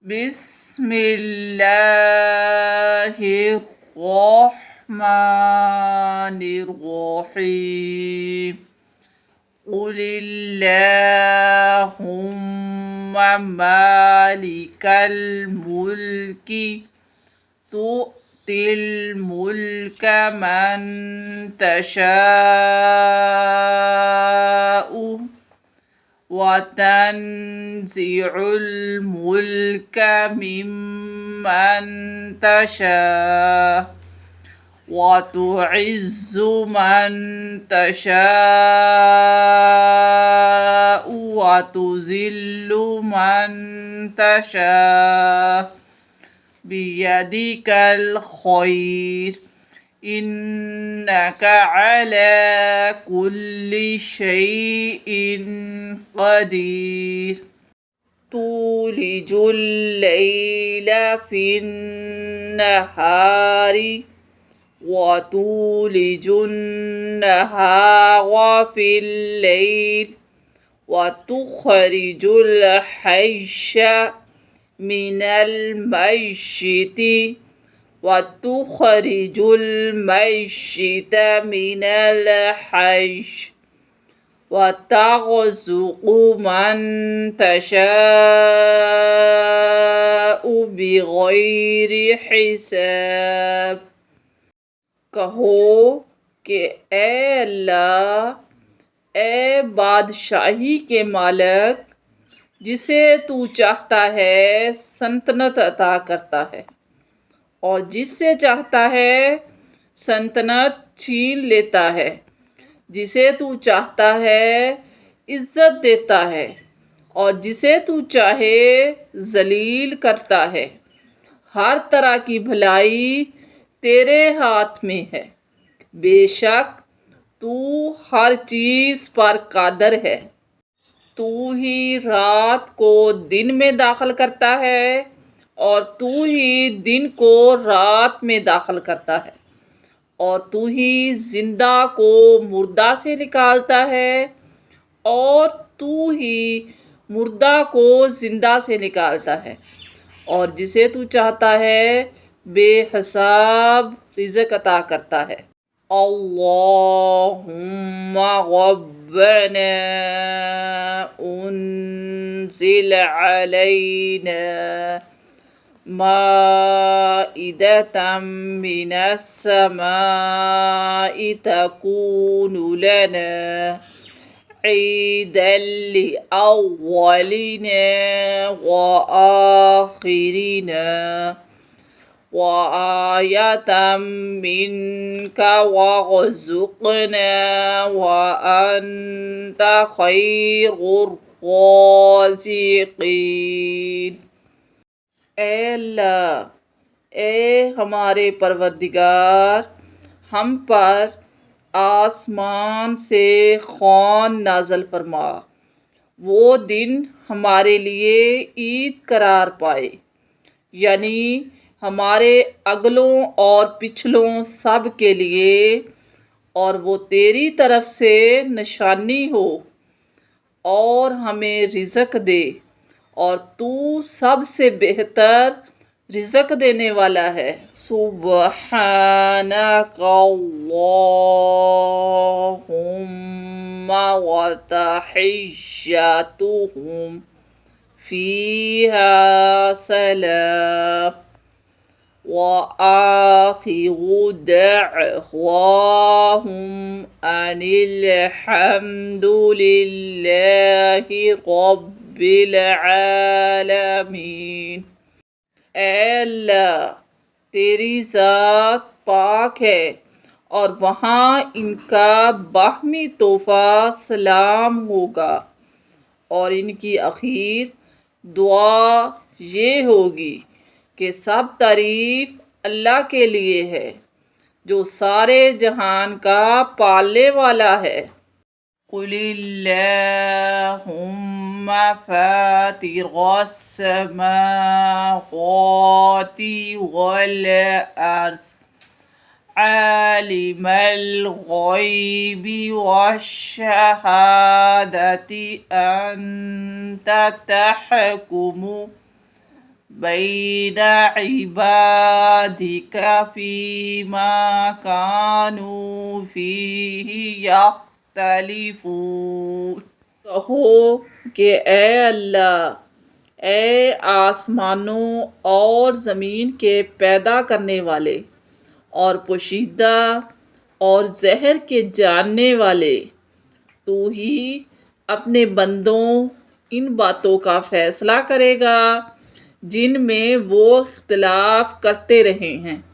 بسم اللہ الرحمن الرحیم قل اللہم مالک الملک تؤتی الملک من تشاء وتنزع الملك ممن تشاء وتعز من تشاء وتذل من تشاء بيدك الخير إنك على كل شيء قدير تولج الليل في النهار وتولج النهار في الليل وتخرج الحي من الميت وتخرج الميت من الحي وترزق من تشاء بغیر حساب۔ کہو کہ اے اللہ، اے بادشاہی کے مالک، جسے تو چاہتا ہے سلطنت عطا کرتا ہے اور جس سے چاہتا ہے سلطنت چھین لیتا ہے، جسے تو چاہتا ہے عزت دیتا ہے اور جسے تو چاہے ذلیل کرتا ہے۔ ہر طرح کی بھلائی تیرے ہاتھ میں ہے، بے شک تو ہر چیز پر قادر ہے۔ تو ہی رات کو دن میں داخل کرتا ہے اور تو ہی دن کو رات میں داخل کرتا ہے، اور تو ہی زندہ کو مردہ سے نکالتا ہے اور تو ہی مردہ کو زندہ سے نکالتا ہے، اور جسے تو چاہتا ہے بے حساب رزق عطا کرتا ہے۔ اللہم ربنا انزل علینا مائدة من السماء تكون لنا عيدا لأولنا وآخرنا وآية منك وارزقنا وأنت خير الرازقين۔ اے اللہ، اے ہمارے پروردگار، ہم پر آسمان سے خوان نازل فرما، وہ دن ہمارے لیے عید قرار پائے، یعنی ہمارے اگلوں اور پچھلوں سب کے لیے، اور وہ تیری طرف سے نشانی ہو اور ہمیں رزق دے، اور تو سب سے بہتر رزق دینے والا ہے۔ سبحانک اللہم وتحیتہم فیہا سلام وآخر دعواہم ان الحمد للہ رب العالمین۔ اے اللہ، تیری ذات پاک ہے اور وہاں ان کا باہمی تحفہ سلام ہوگا، اور ان کی آخر دعا یہ ہوگی کہ سب تعریف اللہ کے لیے ہے جو سارے جہان کا پالنے والا ہے۔ قل اللہم فاطر السماوات والارض عالم الغیب والشہادة انت تحکم بین عبادک فیما کانوا فیہ یختلفون۔ کہو کہ اے اللہ، اے آسمانوں اور زمین کے پیدا کرنے والے اور پوشیدہ اور ظاہر کے جاننے والے، تو ہی اپنے بندوں ان باتوں کا فیصلہ کرے گا جن میں وہ اختلاف کرتے رہے ہیں۔